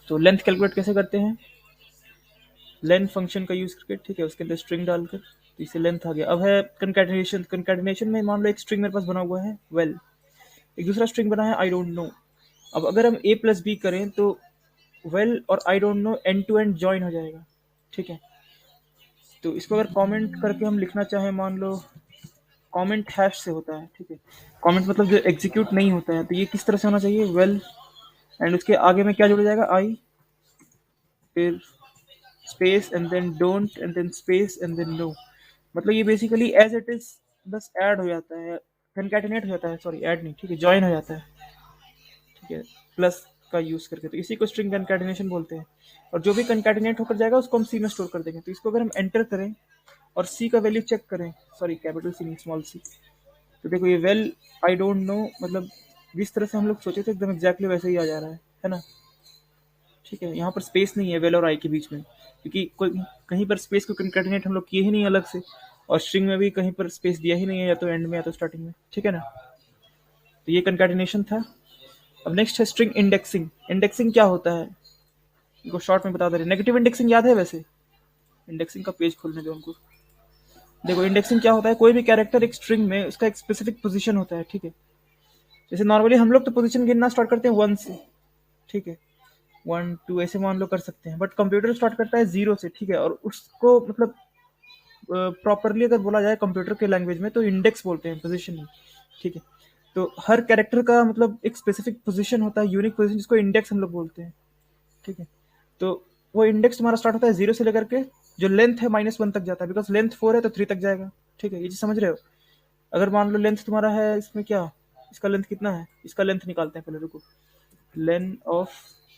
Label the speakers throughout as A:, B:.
A: तो length calculate कैसे करते हैं, लेंथ फंक्शन का यूज करके, ठीक है, उसके अंदर स्ट्रिंग डालकर, तो इसे लेंथ आ गया। अब है कंकैटिनेशन, कंकैटिनेशन में मान लो एक स्ट्रिंग मेरे पास बना हुआ है वेल, एक दूसरा स्ट्रिंग बना है आई डोंट नो। अब अगर हम ए प्लस बी करें तो वेल और I don't know end to end join हो जाएगा, ठीक है। तो इसको अगर कमेंट करके हम लिखना चाहें, मान लो कमेंट हैश से होता है, ठीक है, कमेंट मतलब जो एग्जीक्यूट नहीं होता है, तो ये किस तरह से होना चाहिए, वेल एंड उसके आगे में क्या जुड़ जाएगा, आई, फिर space and then don't and then space and then know. मतलब ये बेसिकली एज इट इज बस ऐड हो जाता है, कंकैटिनेट हो जाता है, सॉरी ऐड नहीं, ठीक है, ज्वाइन हो जाता है, ठीक है, प्लस का यूज करके, तो इसी को स्ट्रिंग कंकैटिनेशन बोलते हैं। और जो भी कंकैटिनेट होकर जाएगा उसको हम सी में स्टोर कर देंगे। तो इसको अगर हम एंटर करें और सी का वैल्यू चेक करें, सॉरी कैपिटल सी नहीं स्मॉल सी, तो देखो ये वेल आई डोंट नो, मतलब जिस तरह से हम लोग सोचे थे एकदम एग्जैक्टली वैसे ही आ जा रहा है ना, ठीक है। यहाँ पर स्पेस नहीं है वेल और आई के बीच में, क्योंकि कोई कहीं पर स्पेस को कंकैटिनेट हम लोग किए ही नहीं अलग से, और स्ट्रिंग में भी कहीं पर स्पेस दिया ही नहीं है, या तो एंड में या तो स्टार्टिंग में, ठीक है ना। तो ये कंकैटिनेशन था। अब नेक्स्ट है स्ट्रिंग इंडेक्सिंग। इंडेक्सिंग क्या होता है, इनको शॉर्ट में बता दे रहे। नेगेटिव इंडेक्सिंग याद है वैसे, इंडेक्सिंग का पेज खोलने दो हमको। देखो इंडेक्सिंग क्या होता है, कोई भी कैरेक्टर एक स्ट्रिंग में उसका एक स्पेसिफिक पोजीशन होता है, ठीक है। जैसे नॉर्मली हम लोग तो पोजीशन गिनना स्टार्ट करते हैं 1 से, ठीक है, 1 2 ऐसे मान लो कर सकते हैं, बट कंप्यूटर स्टार्ट करता है 0 से, ठीक है। और उसको मतलब प्रॉपरली अगर बोला जाए कंप्यूटर के लैंग्वेज में तो इंडेक्स बोलते हैं, पोजीशन नहीं, ठीक है। तो हर कैरेक्टर का मतलब एक स्पेसिफिक पोजीशन होता है, यूनिक पोजीशन, जिसको इंडेक्स हम लोग बोलते हैं, ठीक है। तो वो इंडेक्स तुम्हारा स्टार्ट होता है 0 से लेकर के जो लेंथ है -1 तक जाता है, बिकॉज लेंथ 4 है तो 3 तक जाएगा, ठीक है, ये चीज समझ रहे हो। अगर मान लो लेंथ तुम्हारा है इसमें क्या, इसका लेंथ कितना है, इसका लेंथ निकालते हैं पहले, रुको, लेंथ ऑफ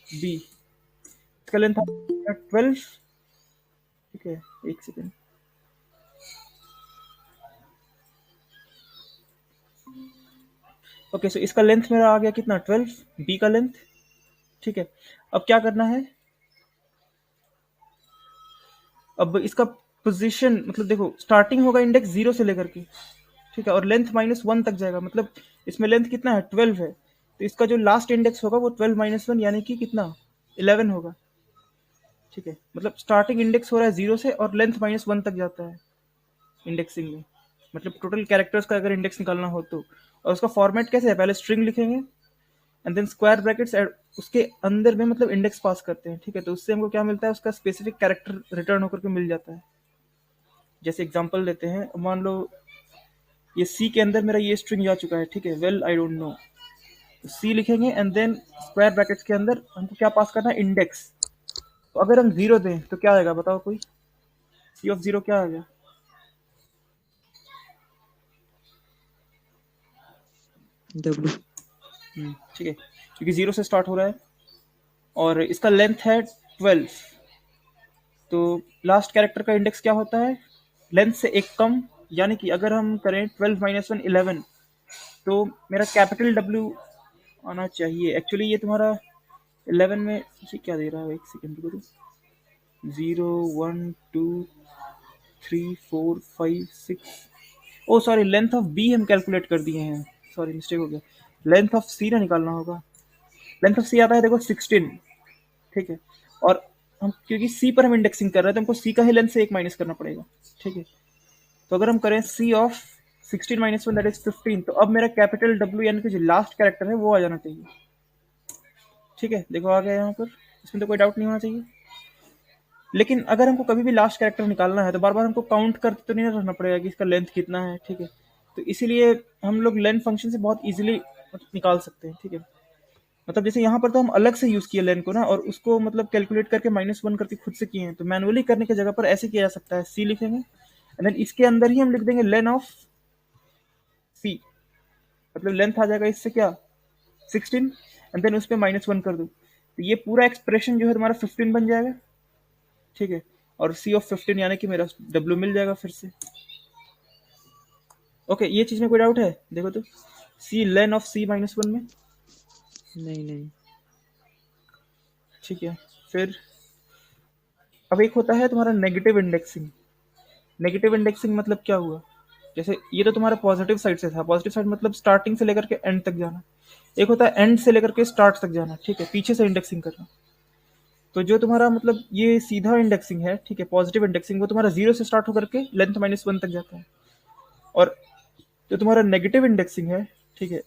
A: बी, इसका लेंथ 12, ठीक है, एक सेकेंड, ओके, सो इसका लेंथ मेरा आ गया कितना 12, बी का लेंथ, ठीक है। अब क्या करना है, अब इसका पोजीशन मतलब देखो स्टार्टिंग होगा इंडेक्स 0 से लेकर के, ठीक है, और लेंथ -1 तक जाएगा, मतलब इसमें लेंथ कितना है 12 है, तो इसका जो लास्ट इंडेक्स होगा वो 12 -1 यानी कि कितना 11 होगा, ठीक है। मतलब स्टार्टिंग इंडेक्स हो रहा है 0 से और लेंथ -1 तक जाता है इंडेक्सिंग में, मतलब टोटल कैरेक्टर्स का अगर इंडेक्स निकालना हो तो। और उसका फॉर्मेट कैसे है, पहले स्ट्रिंग लिखेंगे एंड देन स्क्वायर ब्रैकेट्स, उसके अंदर में मतलब इंडेक्स पास करते हैं, ठीक है। तो उससे हमको क्या मिलता है, उसका स्पेसिफिक कैरेक्टर रिटर्न होकर के मिल जाता है। जैसे एग्जांपल लेते हैं, मान लो ये सी के अंदर मेरा ये स्ट्रिंग जा चुका है, ठीक है, वेल आई डोंट नो, तो सी लिखेंगे एंड देन स्क्वायर ब्रैकेट्स के अंदर हमको क्या पास करना है, इंडेक्स। तो अगर हम 0 दें तो क्या आएगा बताओ कोई, सी ऑफ 0 क्या आएगा,
B: डब्ल्यू,
A: ठीक है, क्योंकि 0 से स्टार्ट हो रहा है और इसका लेंथ है 12, तो लास्ट कैरेक्टर का इंडेक्स क्या होता है, लेंथ से एक कम, यानी कि अगर हम करें 12 -1 11, तो मेरा कैपिटल डब्ल्यू आना चाहिए। एक्चुअली ये तुम्हारा 11 में ये क्या दे रहा है, एक सेकेंड रुको, 0 1 2 3 4 5 6, oh sorry length of B हम कैलकुलेट कर दिए हैं, सॉरी मिस्टेक हो गया, लेंथ ऑफ सी ना निकालना होगा। लेंथ ऑफ सी आता है देखो 16, ठीक है। और हम क्योंकि सी पर हम इंडेक्सिंग कर रहे हैं तो हमको सी का ही लेंथ से एक माइनस करना पड़ेगा, ठीक है। तो अगर हम करें सी ऑफ 16 -1 दैट इज 15, तो अब मेरा कैपिटल डब्ल्यू यानी कि जो लास्ट कैरेक्टर है वो आ जाना चाहिए, ठीक है। देखो आ गया यहाँ पर, इसमें तो कोई डाउट नहीं होना चाहिए। लेकिन अगर हमको कभी भी लास्ट कैरेक्टर निकालना है तो बार बार हमको काउंट करते तो नहीं रहना पड़ेगा कि इसका लेंथ कितना है, ठीक है। तो इसीलिए हम लोग लेंथ फंक्शन से बहुत इजीली निकाल सकते हैं, ठीक है। मतलब जैसे यहाँ पर तो हम अलग से यूज किए लेन को ना, और उसको मतलब कैलकुलेट करके -1 करके खुद से किए हैं, तो मैनुअली करने की जगह पर ऐसे किया जा सकता है, सी लिखेंगे एंड देन इसके अंदर ही हम लिख देंगे लेन ऑफ सी, मतलब लेंथ आ जाएगा इससे क्या 16 एंड देन उस पर -1 कर दो, तो ये पूरा एक्सप्रेशन जो है तुम्हारा 15 बन जाएगा, ठीक है। और सी ऑफ 15 यानी कि मेरा डब्ल्यू मिल जाएगा फिर से। ओके, ये चीज में कोई डाउट है, देखो तो सी लेन ऑफ सी -1 में,
B: नहीं,
A: ठीक है। फिर अब एक होता है तुम्हारा नेगेटिव इंडेक्सिंग। नेगेटिव इंडेक्सिंग मतलब क्या हुआ, जैसे ये तो तुम्हारा पॉजिटिव साइड से था, पॉजिटिव साइड मतलब स्टार्टिंग से लेकर के एंड तक जाना। एक होता है एंड से लेकर के स्टार्ट तक जाना, ठीक है, पीछे से इंडेक्सिंग करना। तो जो तुम्हारा मतलब ये सीधा इंडेक्सिंग है, ठीक है, पॉजिटिव इंडेक्सिंग, वो तुम्हारा 0 से स्टार्ट होकर के लेंथ -1 तक जाता है। और जो तुम्हारा नेगेटिव इंडेक्सिंग है, ठीक है,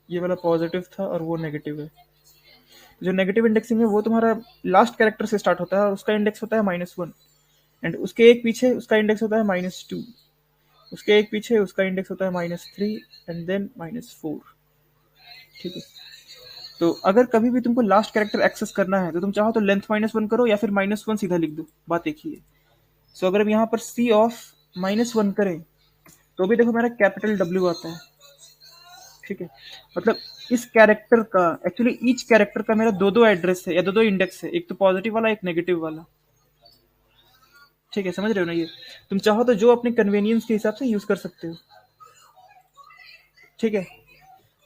A: ये वाला पॉजिटिव था और वो नेगेटिव है। तो जो नेगेटिव इंडेक्सिंग है वो तुम्हारा लास्ट कैरेक्टर से स्टार्ट होता है और उसका इंडेक्स होता है -1, एंड उसके एक पीछे उसका इंडेक्स होता है -2, उसके एक पीछे उसका इंडेक्स होता है -3 एंड देन -4, ठीक है। तो अगर कभी भी तुमको लास्ट कैरेक्टर एक्सेस करना है तो तुम चाहो तो लेंथ -1 करो या फिर -1 सीधा लिख दो, बात एक ही है। सो अगर हम यहाँ पर सी ऑफ -1 करें तो भी देखो मेरा कैपिटल डब्ल्यू आता है, ठीक है। मतलब इस कैरेक्टर का, एक्चुअली ईच कैरेक्टर का मेरा दो दो एड्रेस है या दो दो इंडेक्स है, एक तो पॉजिटिव वाला एक नेगेटिव वाला, ठीक है, समझ रहे हो ना। ये तुम चाहो तो जो अपने कन्वीनियंस के हिसाब से यूज कर सकते हो, ठीक है।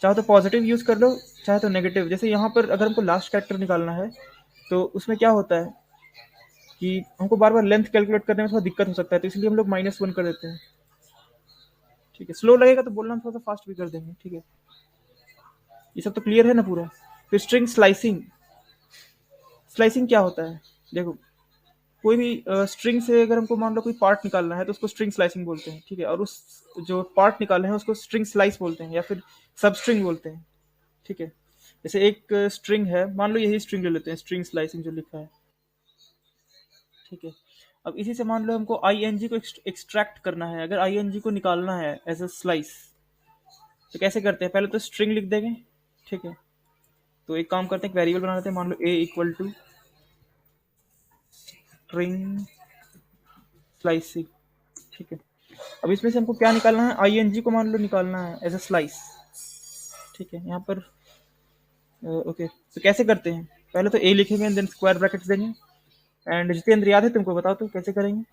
A: चाहो तो पॉजिटिव यूज कर लो, चाहे तो नेगेटिव। जैसे यहाँ पर अगर हमको लास्ट कैरेक्टर निकालना है तो उसमें क्या होता है कि हमको बार बार लेंथ कैलकुलेट करने में थोड़ा दिक्कत हो सकता है, तो इसलिए हम लोग -1 कर देते हैं, ठीक है। स्लो लगेगा तो बोलना थोड़ा सा फास्ट भी कर देंगे, ठीक है। ये सब तो क्लियर है ना पूरा। फिर स्ट्रिंग स्लाइसिंग। स्लाइसिंग क्या होता है, देखो कोई भी स्ट्रिंग से अगर हमको मान लो कोई पार्ट निकालना है तो उसको स्ट्रिंग स्लाइसिंग बोलते हैं, ठीक है। और उस जो पार्ट निकाले हैं उसको स्ट्रिंग स्लाइस बोलते हैं या फिर सब स्ट्रिंग बोलते हैं, ठीक है। जैसे एक स्ट्रिंग है, मान लो यही स्ट्रिंग ले लेते हैं, स्ट्रिंग स्लाइसिंग जो लिखा है, ठीक है। अब इसी से मान लो हमको आई एन जी को एक्सट्रैक्ट करना है, अगर आई एन जी को निकालना है एज अ स्लाइस तो कैसे करते हैं, पहले तो स्ट्रिंग लिख देंगे, ठीक है। तो एक काम करते हैं, वेरिएबल बना लेते हैं, मान लो ए इक्वल टू स्ट्रिंग स्लाइसिंग, ठीक है। अब इसमें से हमको क्या निकालना है, आई एन जी को मान लो निकालना है एज अ स्लाइस, ठीक है। यहाँ पर ओके, तो कैसे करते हैं, पहले तो ए लिखेंगे देन स्क्वायर ब्रैकेट्स देंगे। एंड जितेंद्र याद है तुमको, बताओ तो कैसे करेंगे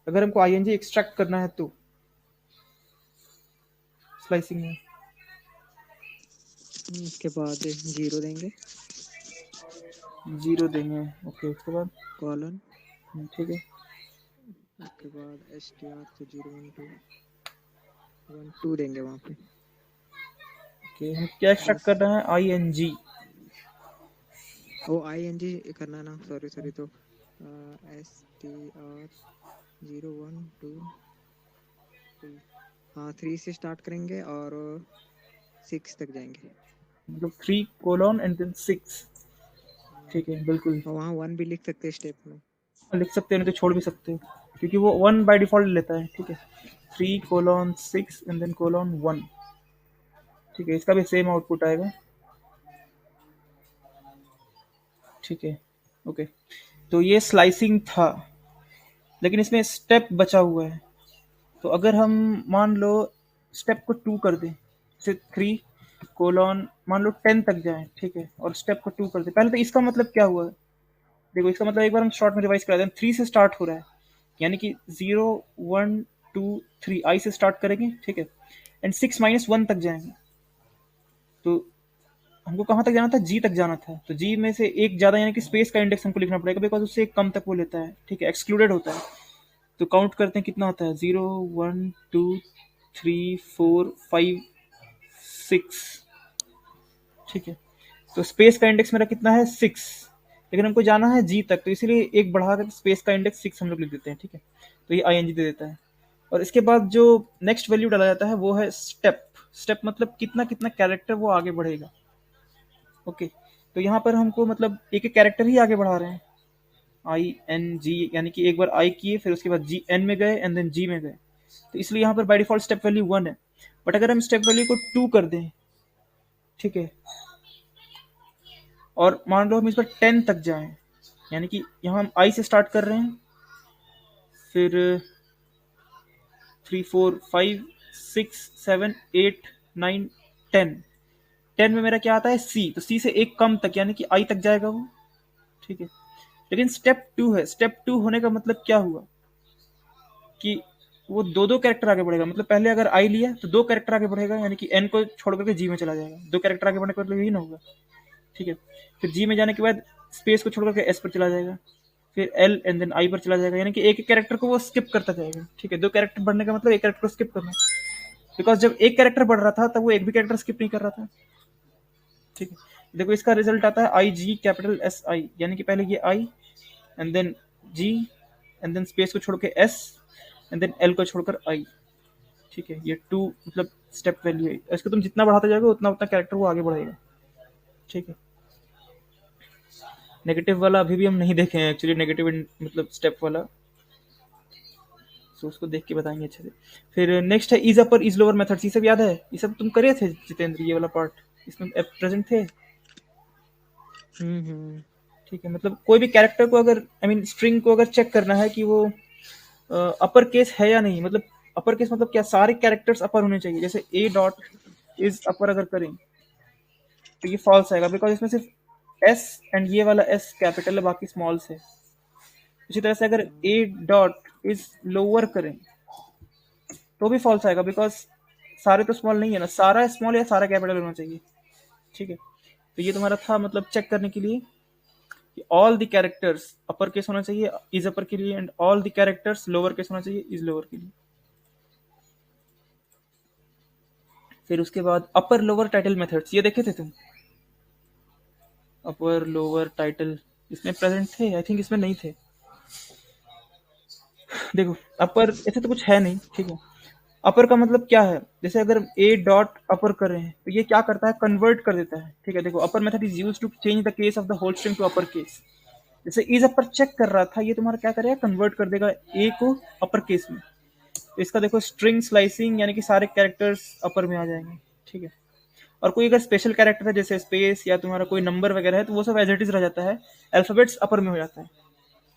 A: अगर हमको आई एन जी एक्सट्रैक्ट करना है तो स्लाइसिंग में।
B: उसके बाद 0 देंगे,
A: 0 देंगे, ओके, उसके बाद
B: कॉलन,
A: ठीक है।
B: उसके बाद str से 0 1 2 1 2 देंगे वहाँ पे।
A: ओके, हम क्या एक्सट्रैक्ट कर रहे हैं, I N G.
B: O ing करना ना, सॉरी तो str 0 1 2 3, हाँ 3 से स्टार्ट करेंगे और 6 तक जाएंगे,
A: मतलब 3 कोलन एंड देन 6, ठीक है, बिल्कुल।
B: और वहाँ 1 भी लिख सकते हैं स्टेप में।
A: लिख सकते हैं, नहीं तो छोड़ भी सकते हैं क्योंकि वो 1 बाय डिफॉल्ट लेता है, ठीक है। 3 कोलन 6 एंड देन कोलन 1, ठीक है। इसका भी सेम आउटपुट आएगा, ठीक है, ओके। तो ये स्लाइसिंग था, लेकिन इसमें स्टेप बचा हुआ है। तो अगर हम मान लो स्टेप को 2 कर दें, जैसे 3 कोलन मान लो 10 तक जाए, ठीक है, और स्टेप को 2 कर दें, पहले तो इसका मतलब क्या हुआ, देखो इसका मतलब एक बार हम शॉर्ट में रिवाइज करा दें, 3 से स्टार्ट हो रहा है, यानी कि 0 1 2 3 आई से स्टार्ट करेंगे, ठीक है, एंड 6 -1 तक जाएंगे। तो हमको कहाँ तक जाना था, जी तक जाना था, तो जी में से एक ज्यादा यानी कि स्पेस का इंडेक्स हमको लिखना पड़ेगा, बिकॉज उससे एक कम तक वो लेता है, ठीक है, एक्सक्लूडेड होता है। तो काउंट करते हैं कितना होता है, 0 1 2 3 4 5 6, ठीक है। तो स्पेस का इंडेक्स मेरा कितना है, 6, लेकिन हमको जाना है जी तक, तो इसीलिए एक बढ़ा कर स्पेस का इंडेक्स 6 हम लोग लिख देते हैं, ठीक है। तो ये आई एन जी दे देता है। और इसके बाद जो नेक्स्ट वैल्यू डाला जाता है वो है स्टेप। स्टेप मतलब कितना कितना कैरेक्टर वो आगे बढ़ेगा, ओके। तो यहाँ पर हमको मतलब एक एक कैरेक्टर ही आगे बढ़ा रहे हैं, आई एन जी, यानी कि एक बार आई किए फिर उसके बाद जी एन में गए एंड देन जी में गए, तो इसलिए यहाँ पर बाय डिफॉल्ट स्टेप वैल्यू 1 है। बट अगर हम स्टेप वैल्यू को 2 कर दें, ठीक है, और मान लो हम इस पर 10 तक जाएं, यानी कि यहाँ हम आई से स्टार्ट कर रहे हैं, फिर 3 4 5 6 7 8 9 10, 10 में मेरा क्या आता है, सी, तो सी से एक कम तक यानी कि आई तक जाएगा वो, ठीक है। लेकिन स्टेप 2 है, स्टेप 2 होने का मतलब क्या हुआ कि वो दो दो कैरेक्टर आगे बढ़ेगा, मतलब पहले अगर आई लिया तो 2 कैरेक्टर आगे बढ़ेगा, यानी कि एन को छोड़ करके जी में चला जाएगा, 2 कैरेक्टर आगे बढ़ने का मतलब यही ना होगा, ठीक है। फिर जी में जाने के बाद स्पेस को छोड़ करके एस पर चला जाएगा, फिर एल एंड देन आई पर चला जाएगा, यानी कि एक एक कैरेक्टर को वो स्किप करता जाएगा, ठीक है। 2 कैरेक्टर बढ़ने का मतलब एक कैरेक्टर को स्किप करना, बिकॉज जब एक कैरेक्टर बढ़ रहा था तब वो एक भी कैरेक्टर स्किप नहीं कर रहा था, ठीक है। देखो इसका रिजल्ट आता है आई जी कैपिटल एस आई, यानी कि पहले ये I and then G and then space को छोड़ के एस एंड देन एल को छोड़कर आई। ठीक है, ये टू मतलब स्टेप वैल्यू है, इसको तुम जितना बढ़ाते जाओगे उतना उतना कैरेक्टर वो आगे बढ़ेगा। ठीक है, नेगेटिव वाला अभी भी हम नहीं देखे हैं एक्चुअली, नेगेटिव मतलब स्टेप वाला, तो उसको देख के बताएंगे अच्छे से। फिर नेक्स्ट है is upper is lower methods, ये सब याद है, ये सब तुम करे थे जितेंद्र, ये वाला पार्ट इसमें प्रेजेंट थे।
B: हम्म।
A: ठीक है, मतलब कोई भी कैरेक्टर को अगर आई मीन स्ट्रिंग को अगर चेक करना है कि वो अपर केस है या नहीं, मतलब अपर केस मतलब क्या, सारे कैरेक्टर्स अपर होने चाहिए। जैसे ए डॉट इज अपर अगर करें तो ये फॉल्स आएगा, बिकॉज इसमें सिर्फ एस एंड ये वाला एस कैपिटल है, बाकी स्मॉल्स है। इसी तरह से अगर ए डॉट इज लोअर करें तो भी फॉल्स आएगा, बिकॉज सारे तो स्मॉल नहीं है ना, सारा स्मॉल या सारा कैपिटल होना चाहिए। ठीक है, तो ये तुम्हारा था मतलब चेक करने के लिए कि all the characters upper case होना चाहिए इज अपर के लिए, and all the characters lower case होना चाहिए इज लोअर के लिए। फिर उसके बाद अपर लोअर टाइटल मेथड्स, ये देखे थे तुम? अपर लोअर टाइटल इसमें प्रेजेंट थे, आई थिंक इसमें नहीं थे। देखो अपर ऐसे तो कुछ है नहीं। ठीक है, अपर का मतलब क्या है, जैसे अगर ए डॉट अपर कर रहे हैं तो ये क्या करता है, कन्वर्ट कर देता है। ठीक है, देखो upper method is used to change the case of the whole string to upper case. जैसे इज अपर चेक कर रहा था, ये तुम्हारा क्या करेगा, कन्वर्ट कर देगा ए को अपर केस में। तो इसका देखो स्ट्रिंग स्लाइसिंग, यानी कि सारे कैरेक्टर्स अपर में आ जाएंगे। ठीक है, और कोई अगर स्पेशल कैरेक्टर है जैसे स्पेस या तुम्हारा कोई नंबर वगैरह है तो वो सब एज इट इज रह जाता है, अल्फाबेट्स अपर में हो जाता है।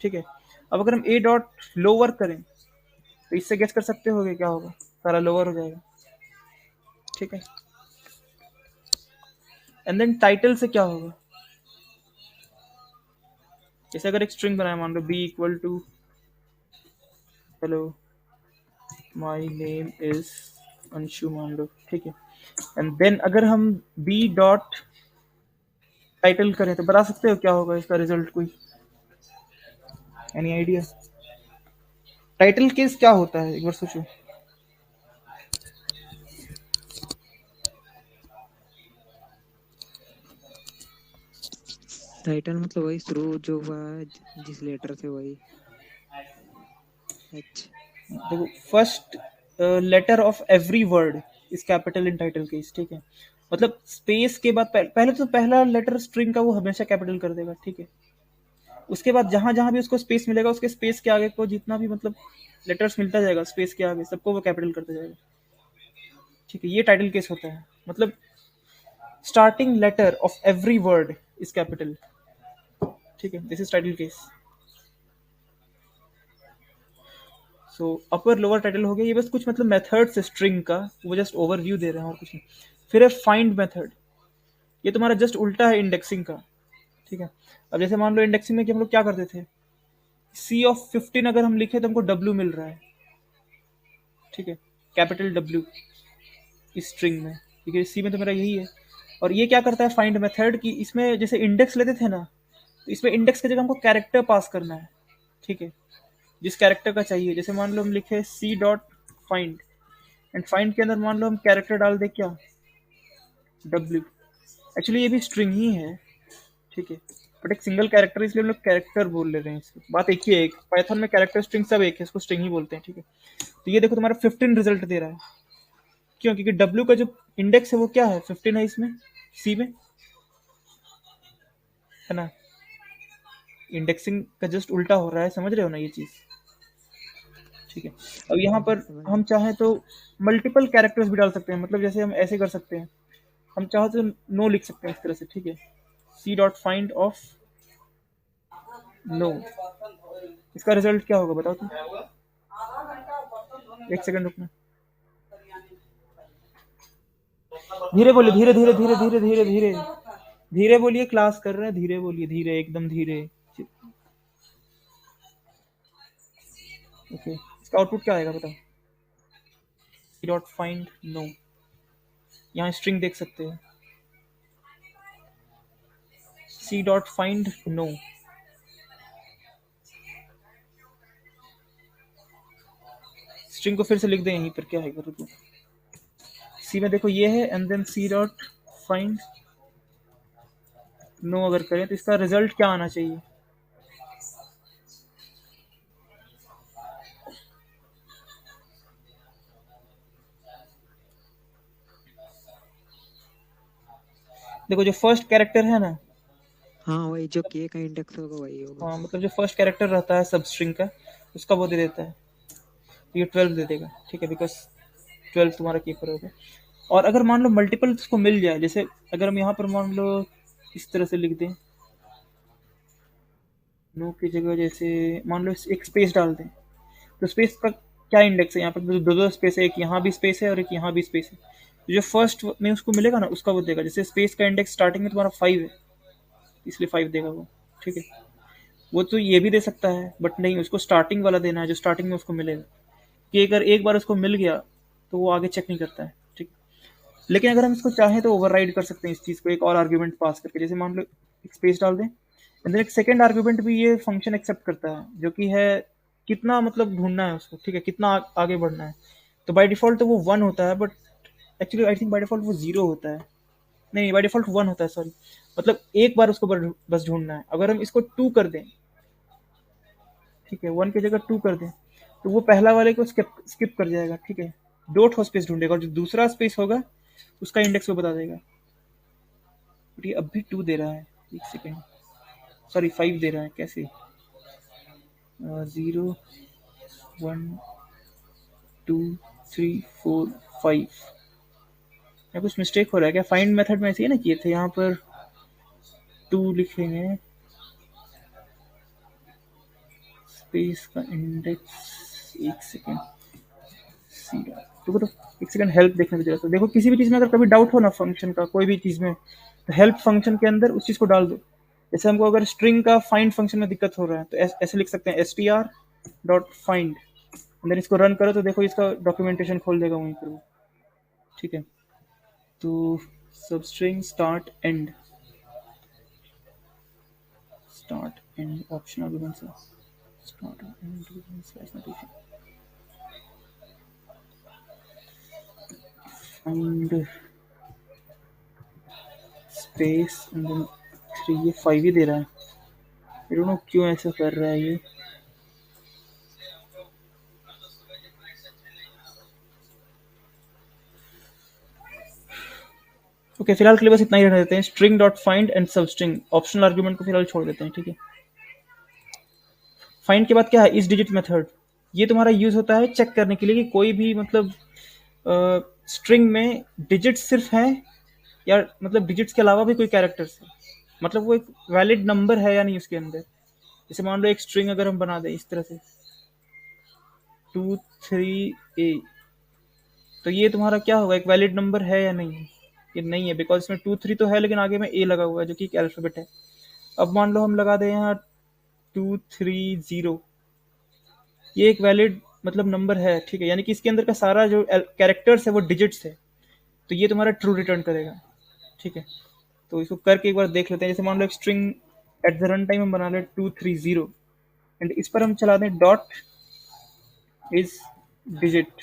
A: ठीक है, अब अगर हम ए डॉट लोअर करें तो इससे गेस कर सकते हो क्या होगा, सारा लोअर हो जाएगा। ठीक है, एंड देन टाइटल से क्या होगा, जैसे अगर एक स्ट्रिंग बनाया, मान लो B equal to hello my name is Anshu मान लो। ठीक है, एंड देन अगर हम बी डॉट टाइटल करें तो बता सकते हो क्या होगा इसका रिजल्ट, कोई एनी आइडिया? टाइटल केस क्या होता है एक बार सोचो।
B: टाइटल मतलब वही शुरू जो हुआ जिस लेटर से, वही एच।
A: देखो first letter of every word is capital in title case. ठीक है, मतलब स्पेस के बाद पहले तो पहला लेटर स्ट्रिंग का वो हमेशा कैपिटल कर देगा। ठीक है, उसके बाद जहां जहां भी उसको स्पेस मिलेगा उसके स्पेस के आगे को जितना भी मतलब लेटर्स मिलता जाएगा स्पेस के आगे, सबको वो कैपिटल करता जाएगा। ठीक है, ये टाइटल केस होता है, मतलब starting letter of every word is capital. ठीक है, this is title case. So upper lower title हो गया, ये बस कुछ मतलब मेथड्स स्ट्रिंग का, वो जस्ट ओवरव्यू दे रहे हैं और कुछ नहीं। फिर है फाइंड मेथड, ये तुम्हारा जस्ट उल्टा है इंडेक्सिंग का। ठीक है, अब जैसे मान लो इंडेक्सिंग में कि हम लोग क्या करते थे, सी ऑफ 15 अगर हम लिखे तो हमको डब्ल्यू मिल रहा है। ठीक है, कैपिटल डब्ल्यू इस स्ट्रिंग में, ठीक है, सी में तो मेरा यही है। और ये क्या करता है फाइंड मेथड की, इसमें जैसे इंडेक्स लेते थे ना, तो इसमें इंडेक्स की जगह हमको कैरेक्टर पास करना है। ठीक है, जिस कैरेक्टर का चाहिए, जैसे मान लो हम लिखे c dot find, and find के अंदर मान लो हम कैरेक्टर डाल दे क्या, डब्ल्यू। एक्चुअली ये भी स्ट्रिंग ही है। ठीक है, बट एक सिंगल कैरेक्टर इसलिए हम लोग कैरेक्टर बोल ले रहे हैं, इसकी बात एक ही है, एक पाइथन में कैरेक्टर स्ट्रिंग सब एक है, इसको स्ट्रिंग ही बोलते हैं। ठीक है, तो ये देखो तुम्हारा 15 रिजल्ट दे रहा है, क्यों, क्योंकि डब्ल्यू का जो इंडेक्स है वो क्या है, 15 है इसमें, सी में, है ना। इंडेक्सिंग का जस्ट उल्टा हो रहा है, समझ रहे हो ना ये चीज। ठीक है, अब यहाँ पर
B: समझ
A: हम
B: गए।
A: चाहें तो मल्टीपल कैरेक्टर्स भी डाल सकते हैं, मतलब जैसे हम ऐसे कर सकते हैं, हम चाहो तो नो लिख सकते हैं इस तरह से। ठीक है, c dot find of know, इसका रिजल्ट क्या होगा बताओ तुम, एक सेकंड रुकना, धीरे बोलिए, धीरे धीरे धीरे धीरे धीरे धीरे धीरे बोलिए, क्लास कर रहे हैं, धीरे बोलिए, धीरे एकदम धीरे। ओके, इसका आउटपुट क्या आएगा बताओ, सी डॉट फाइंड नो, यहाँ स्ट्रिंग देख सकते हैं, c dot find know. String को फिर से लिख दें यहीं पर, क्या है रुको, सी में देखो ये है, and then c dot find know अगर करें तो इसका रिजल्ट क्या आना चाहिए? देखो जो फर्स्ट कैरेक्टर है ना,
B: हाँ वही जो के का इंडेक्स होगा वही होगा।
A: हाँ मतलब जो फर्स्ट कैरेक्टर रहता है सब स्ट्रिंग का, उसका वो दे देता है, तो ये 12 दे देगा, ठीक है, बिकॉज 12 तुम्हारा कीपर हो गया। और अगर मान लो मल्टीपल उसको मिल जाए, जैसे अगर हम यहाँ पर मान लो इस तरह से लिख दें, नो की जगह जैसे मान लो एक स्पेस डाल दें, तो स्पेस का क्या इंडेक्स है यहाँ पर? दो दो स्पेस है, एक यहाँ भी स्पेस है और एक यहाँ भी स्पेस है, तो जो फर्स्ट में उसको मिलेगा ना उसका वो देगा। जैसे स्पेस का इंडेक्स स्टार्टिंग में तुम्हारा 5 है, इसलिए 5 देगा वो, ठीक है। वो तो ये भी दे सकता है, बट नहीं, उसको स्टार्टिंग वाला देना है जो स्टार्टिंग में उसको मिलेगा, कि अगर एक बार उसको मिल गया तो वो आगे चेक नहीं करता है, ठीक। लेकिन अगर हम इसको चाहें तो ओवरराइड कर सकते हैं इस चीज़ को एक और आर्ग्यूमेंट पास करके, जैसे मान लो एक स्पेस डाल दें, एंड एक सेकेंड आर्ग्यूमेंट भी ये फंक्शन एक्सेप्ट करता है, जो कि है कितना मतलब ढूंढना है उसको, ठीक है, कितना आगे बढ़ना है। तो बाय डिफॉल्ट तो वो 1 होता है, but actually I think by default वो 0 होता है। नहीं, बाय डिफॉल्ट 1 होता है, सॉरी। मतलब एक बार उसको बस ढूंढना है। अगर हम इसको 2 कर दें, ठीक है, 1 की जगह 2 कर दें, तो वो पहला वाले को स्किप कर जाएगा, ठीक है, 2 ठो स्पेस ढूंढेगा, और जो दूसरा स्पेस होगा उसका इंडेक्स वो बता देगा। बट ये अब भी 2 दे रहा है, एक सेकेंड, सॉरी 5 दे रहा है, कैसे? 0 1 2 3 4 5, या कुछ मिस्टेक हो रहा है क्या? फाइंड मेथड में ऐसे ही ना किए थे, यहाँ पर 2 लिखेंगे, स्पेस का इंडेक्स, एक सेकेंड, तो एक सेकंड हेल्प देखने की जरूरत है। देखो किसी भी चीज़ में अगर कभी डाउट हो ना फंक्शन का, कोई भी चीज़ में, तो हेल्प फंक्शन के अंदर उस चीज़ को डाल दो। जैसे हमको अगर स्ट्रिंग का फाइंड फंक्शन में दिक्कत हो रहा है, तो ऐसे लिख सकते हैं str.find, अंदर इसको रन करो तो देखो इसका डॉक्यूमेंटेशन खोल देगा वहीं पर वो, ठीक है। तो substring start end option argument से start end slash notation find space and then 3, ये 5 ही दे रहा है, आई डोंट नो क्यों ऐसा कर रहा है ये। ओके, फिलहाल के लिए बस इतना ही रहने देते हैं। स्ट्रिंग डॉट फाइंड एंड सब स्ट्रिंग, ऑप्शनल आर्ग्यूमेंट को फिलहाल छोड़ देते हैं, ठीक है। फाइंड के बाद क्या है? इस डिजिट मेथड, ये तुम्हारा यूज होता है चेक करने के लिए कि कोई भी मतलब स्ट्रिंग में डिजिट सिर्फ है, या मतलब डिजिट्स के अलावा भी कोई कैरेक्टर्स है, मतलब वो एक वैलिड नंबर है या नहीं उसके अंदर। जैसे मान लो एक स्ट्रिंग अगर हम बना दें इस तरह से 23A, तो ये तुम्हारा क्या होगा, एक वैलिड नंबर है या नहीं है? ये नहीं है, बिकॉज इसमें 2 3 तो है, लेकिन आगे में ए लगा हुआ है जो कि एक अल्फाबेट है। अब मान लो हम लगा दें यहाँ 230, ये एक वैलिड मतलब नंबर है, ठीक है, यानी कि इसके अंदर का सारा जो कैरेक्टर्स है वो डिजिट्स है, तो ये तुम्हारा ट्रू रिटर्न करेगा, ठीक है। तो इसको करके एक बार देख लेते हैं। जैसे मान लो एक string at the run time हम बना लें 230, एंड इस पर हम चला दें डॉट इज डिजिट,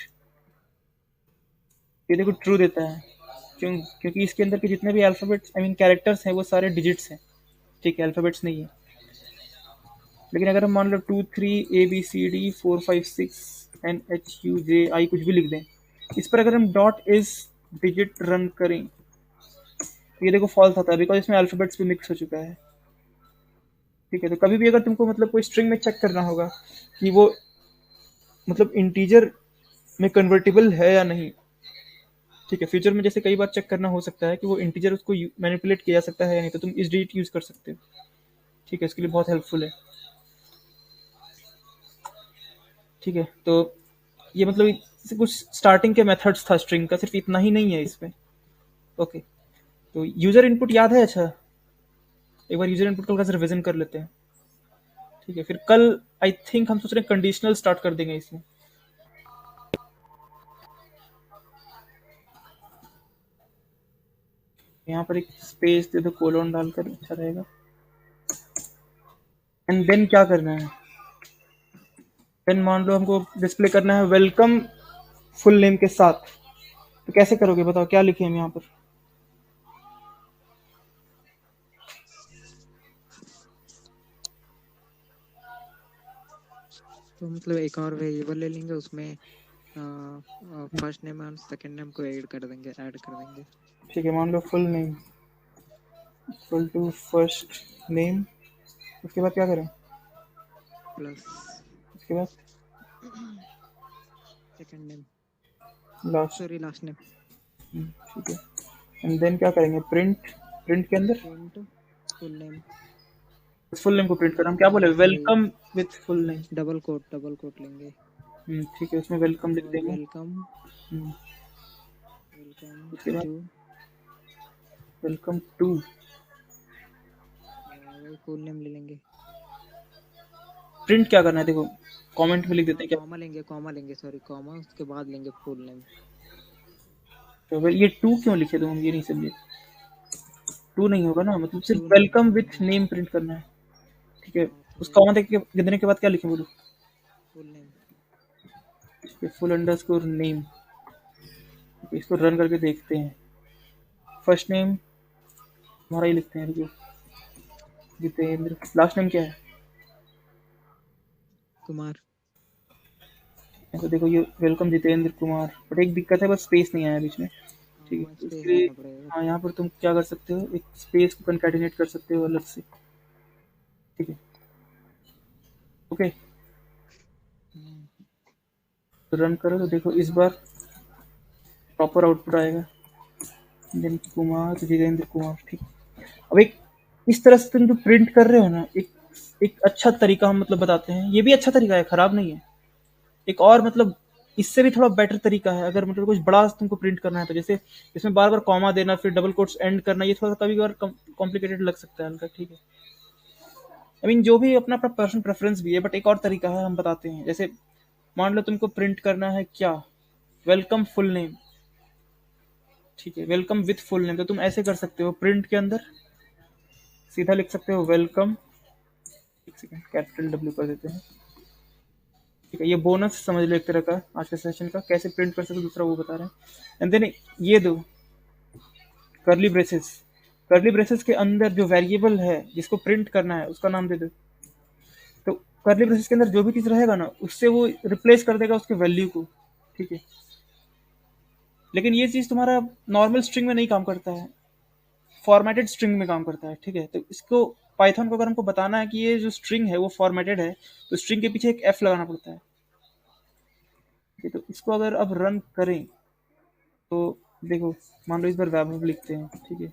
A: ये देखो ट्रू देता है, क्योंकि इसके अंदर के जितने भी अल्फाबेट्स आई मीन कैरेक्टर्स हैं वो सारे डिजिट्स हैं, ठीक है, अल्फाबेट्स नहीं है। लेकिन अगर हम मान लो 23 ABCD 4 5 6 NHUJI कुछ भी लिख दें, इस पर अगर हम डॉट इज डिजिट रन करें, तो ये देखो फॉल्स आता है, बिकॉज इसमें अल्फाबेट्स भी मिक्स हो चुका है, ठीक है। तो कभी भी अगर तुमको मतलब कोई स्ट्रिंग में चेक करना होगा कि वो मतलब इंटीजर में कन्वर्टेबल है या नहीं, ठीक है, फ्यूचर में जैसे कई बार चेक करना हो सकता है कि वो इंटीजर उसको मैनिपुलेट किया जा सकता है या नहीं, तो तुम इस डिजिट यूज कर सकते हो, ठीक है, इसके लिए बहुत हेल्पफुल है, ठीक है। तो ये मतलब कुछ स्टार्टिंग के मेथड्स था स्ट्रिंग का, सिर्फ इतना ही नहीं है इसमें, ओके। तो यूजर इनपुट याद है? अच्छा, एक बार यूजर इनपुट का रिविजन कर लेते हैं, ठीक है, फिर कल आई थिंक हम सोच रहे हैं कंडीशनल स्टार्ट कर देंगे इसमें। यहाँ पर एक स्पेस दे दो, कोलोन डालकर अच्छा रहेगा। एंड देन क्या करना है? देन मान लो हमको डिस्प्ले करना है वेलकम फुल नेम के साथ, तो कैसे करोगे बताओ, क्या लिखे हम यहाँ पर?
B: तो मतलब एक और वेरिएबल ले लेंगे, उसमें फर्स्ट नेम और सेकंड नेम को ऐड कर देंगे।
A: ठीक है, मान लो full name equal to first name, उसके बाद क्या करें,
B: प्लस
A: उसके बाद
B: second name,
A: last.
B: Sorry last name.
A: ठीक है, एंड देन क्या करेंगे, प्रिंट, प्रिंट के अंदर
B: print full name,
A: full name को प्रिंट करें, हम क्या बोले,
B: वही
A: welcome with full name.
B: Double quote लेंगे
A: ठीक है, उसमें वेलकम लिख
B: और
A: देंगे।
B: वेलकम
A: उसके बाद
B: टू,
A: वेलकम टू,
B: वही फुल नेम ले लेंगे।
A: प्रिंट क्या करना है, देखो कमेंट में लिख देते हैं क्या।
B: कॉमा लेंगे सॉरी, कॉमा उसके बाद लेंगे फुल नेम।
A: तो ये टू क्यों लिखे, तो हम ये नहीं समझे, टू नहीं होगा ना, मतलब सिर्फ
B: टू नहीं होगा,
A: वेलकम विथ नेम प्रिंट करना है। ठीक है,
B: तो
A: उस कॉमा देने के बाद क्या लिखें बोलो,
B: full name.
A: Full underscore name. इसको रन करके देखते हैं, फर्स्ट नेम हमारा ही लिखते हैं, रुको, जितेंद्र, लास्ट नेम क्या है,
B: कुमार।
A: तो देखो ये वेलकम जितेंद्र कुमार, बट एक दिक्कत है, बस स्पेस नहीं आया बीच में। ठीक है,
B: वहाँ
A: तो
B: स्पेस
A: उसके लिए
B: डालना पड़ेगा।
A: हाँ, यहाँ पर तुम क्या कर सकते हो, एक स्पेस को कंकैटिनेट कर सकते हो अलग से। ठीक है, ओके, तो रन करो तो देखो इस बार प्रॉपर आउटपुट आएगा, दिन कुमार, जितेंद्र कुमार। ठीक, अब एक इस तरह से तुम जो प्रिंट कर रहे हो ना, एक एक अच्छा तरीका हम मतलब बताते हैं, ये भी अच्छा तरीका है, खराब नहीं है। एक और मतलब इससे भी थोड़ा बेटर तरीका है, अगर मतलब कुछ बड़ा तुमको प्रिंट करना है, तो जैसे इसमें बार बार कॉमा देना, फिर डबल कोट्स एंड करना, ये थोड़ा सा कभी कभार कॉम्प्लिकेटेड लग सकता है हल्का। ठीक है, आई मीन जो भी अपना अपना पर्सनल प्रेफरेंस भी है, बट एक और तरीका है, हम बताते हैं। जैसे मान लो तुमको प्रिंट करना है क्या, वेलकम फुल नेम। ठीक है, वेलकम विथ फुल नेम, तो तुम ऐसे कर सकते हो, प्रिंट के अंदर सीधा लिख सकते हो वेलकम, एक सेकंड कैपिटल डब्ल्यू कर देते हैं। ठीक है, ये बोनस समझ लो एक तरह का आज के सेशन का, कैसे प्रिंट कर सकते हो दूसरा वो बता रहे हैं। एंड देन ये दो करली ब्रेसेस, करली ब्रेसेस के अंदर जो वेरिएबल है जिसको प्रिंट करना है उसका नाम दे दो। तो करली ब्रेसेस के अंदर जो भी चीज रहेगा ना, उससे वो रिप्लेस कर देगा उसके वैल्यू को। ठीक है, लेकिन ये चीज तुम्हारा नॉर्मल स्ट्रिंग में नहीं काम करता है, फॉर्मेटेड स्ट्रिंग में काम करता है। ठीक है, तो इसको पाइथन को अगर हमको बताना है कि ये जो स्ट्रिंग है वो फॉर्मेटेड है, तो स्ट्रिंग के पीछे एक एफ लगाना पड़ता है। ठीक है, तो इसको अगर अब रन करें तो देखो, मान लो इस बार वैभव लिखते हैं। ठीक है,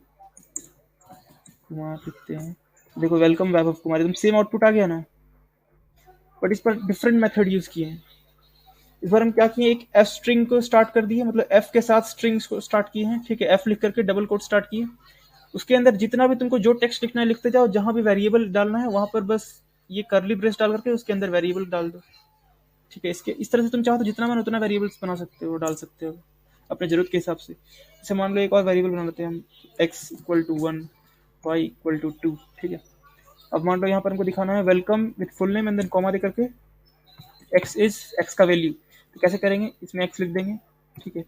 A: कुमार लिखते हैं, देखो वेलकम वैभव कुमार, एकदम सेम आउटपुट आ गया ना, बट इस पर डिफरेंट मेथड यूज किए हैं। इस बार हम क्या किए, एक एफ स्ट्रिंग को स्टार्ट कर दिए, मतलब एफ के साथ स्ट्रिंग्स को स्टार्ट किए हैं। ठीक है, एफ लिख करके डबल कोट स्टार्ट किए, उसके अंदर जितना भी तुमको जो टेक्स्ट लिखना है लिखते जाओ, जहां भी वेरिएबल डालना है वहां पर बस ये करली ब्रेस डाल करके उसके अंदर वेरिएबल डाल दो। ठीक है, इसके इस तरह से तुम चाहो तो जितना मन उतना वेरिएबल्स बना सकते हो, डाल सकते हो अपने जरूरत के हिसाब से। जैसे मान लो एक और वेरिएबल बना लेते हैं हम, x equal to 1, y equal to 2। ठीक है, अब मान लो यहाँ पर हमको दिखाना है welcome with full name and then comma दे करके एक्स इज एक्स का वैल्यू, तो कैसे करेंगे, इसमें एक्स लिख देंगे। ठीक है,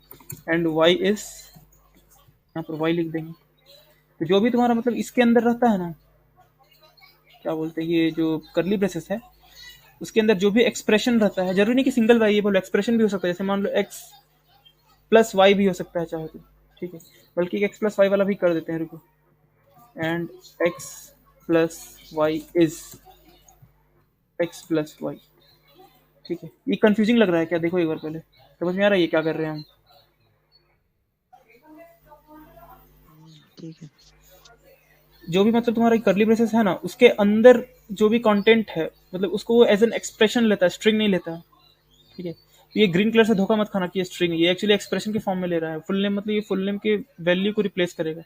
A: एंड वाई इज, यहाँ पर वाई लिख देंगे। तो जो भी तुम्हारा मतलब इसके अंदर रहता है ना, क्या बोलते हैं, ये जो करली ब्रेसेस है उसके अंदर जो भी एक्सप्रेशन रहता है, जरूरी नहीं कि सिंगल वेरिएबल, एक्सप्रेशन भी हो सकता है। जैसे मान लो एक्स प्लस वाई भी हो सकता है चाहे तो। ठीक है, बल्कि एक्स प्लस वाई वाला भी कर देते हैं, रुको, and x plus y is x plus y. ठीक है, ये कंफ्यूजिंग लग रहा है क्या, देखो एक बार पहले समझ में आ रहा है ये क्या कर रहे हैं हम।
B: ठीक है,
A: जो भी मतलब तुम्हारा करली ब्रेसेस है ना, उसके अंदर जो भी कंटेंट है, मतलब उसको वो एज एन एक्सप्रेशन लेता है, स्ट्रिंग नहीं लेता है। ठीक है, तो ये ग्रीन कलर से धोखा मत खाना कि ये स्ट्रिंग है, ये एक्चुअली एक्सप्रेशन के फॉर्म में ले रहा है। फुल नेम मतलब ये फुल नेम के वैल्यू को रिप्लेस करेगा।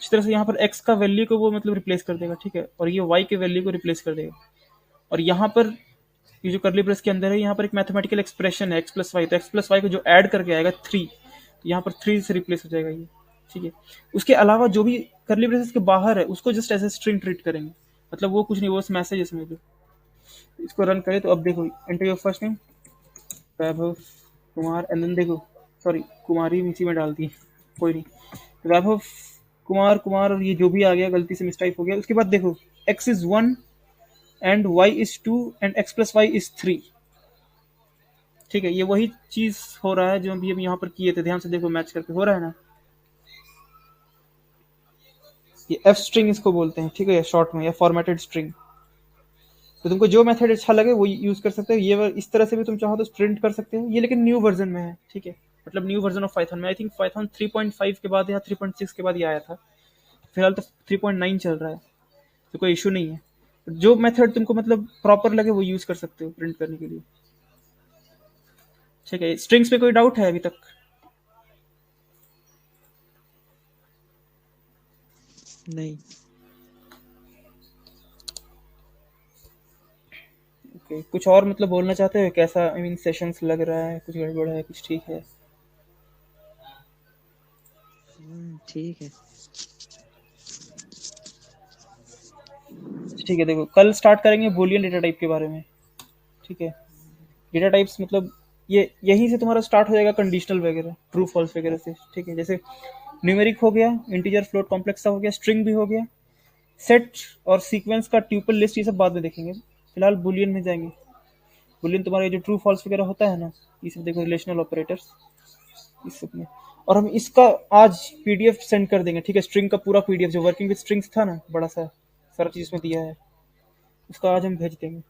A: इस तरह से यहाँ पर एक्स का वैल्यू को वो मतलब रिप्लेस कर देगा। ठीक है, और ये वाई के वैल्यू को रिप्लेस कर देगा। और यहाँ पर ये जो करली ब्रेस के अंदर है, यहाँ पर एक मैथमेटिकल एक्सप्रेशन है एक्स प्लस वाई, तो एक्स प्लस वाई को जो ऐड करके आएगा 3, तो यहाँ पर 3 से रिप्लेस हो जाएगा ये। ठीक है, उसके अलावा जो भी करली ब्रेसेस के बाहर है उसको just as a string treat करेंगे, मतलब वो कुछ नहीं, वो मैसेज है इसमें जो। इसको रन करें तो अब देखो, enter your first name Vaibhav Kumar and then देखो, सॉरी कुमारी इसी में डाल दी, कोई नहीं, तो वैभव कुमार कुमार और ये जो भी आ गया गलती से मिसटाइप हो गया। उसके बाद देखो x is 1 and y is 2 and x plus y is 3। ठीक है, ये वही चीज हो रहा है जो अभी हम यहाँ पर किए थे, ध्यान से देखो, मैच करके हो रहा है ना। ये एफ स्ट्रिंग इसको बोलते हैं, ठीक है, शॉर्ट में, या फॉर्मेटेड स्ट्रिंग। तो तुमको जो मेथड अच्छा लगे वो यूज कर सकते हो। ये इस तरह से भी तुम चाहो तो प्रिंट कर सकते हो, ये लेकिन न्यू वर्जन में है, ठीक है, मतलब न्यू वर्जन ऑफ पाइथन में। आई थिंक पाइथन 3.5 के बाद या 3.6 के बाद ये आया था। फिलहाल तो 3.9 चल रहा है, तो कोई इशू नहीं है। जो मेथड तुमको मतलब प्रॉपर लगे वो यूज कर सकते हो प्रिंट करने के लिए। ठीक है, स्ट्रिंग्स पे कोई डाउट है अभी तक?
B: नहीं।
A: ओके, कुछ और मतलब बोलना चाहते हो? कैसा, आई मीन, सेशंस लग रहा है? कुछ गड़बड़ है, कुछ ठीक है?
B: ठीक है।
A: ठीक है, देखो कल स्टार्ट करेंगे बूलियन डेटा टाइप के बारे में। ठीक है, डेटा टाइप्स मतलब ये यहीं से तुम्हारा स्टार्ट हो जाएगा कंडीशनल वगैरह, ट्रू फॉल्स वगैरह से। ठीक है, जैसे न्यूमेरिक हो गया, इंटीजर फ्लोट कॉम्प्लेक्स सा हो गया, स्ट्रिंग भी हो गया, सेट और सीक्वेंस का ट्यूपल लिस्ट, ये सब बाद में देखेंगे। फिलहाल बुलियन में जाएंगे। बुलियन तुम्हारा जो ट्रू फॉल्स वगैरह होता है ना, ये सब देखो, रिलेशनल ऑपरेटर्स, इस सब में। और हम इसका आज पीडीएफ सेंड कर देंगे, ठीक है, स्ट्रिंग का पूरा पीडीएफ जो वर्किंग विद स्ट्रिंग्स था ना, बड़ा सा सारा चीज इसमें दिया है, उसका आज हम भेज देंगे।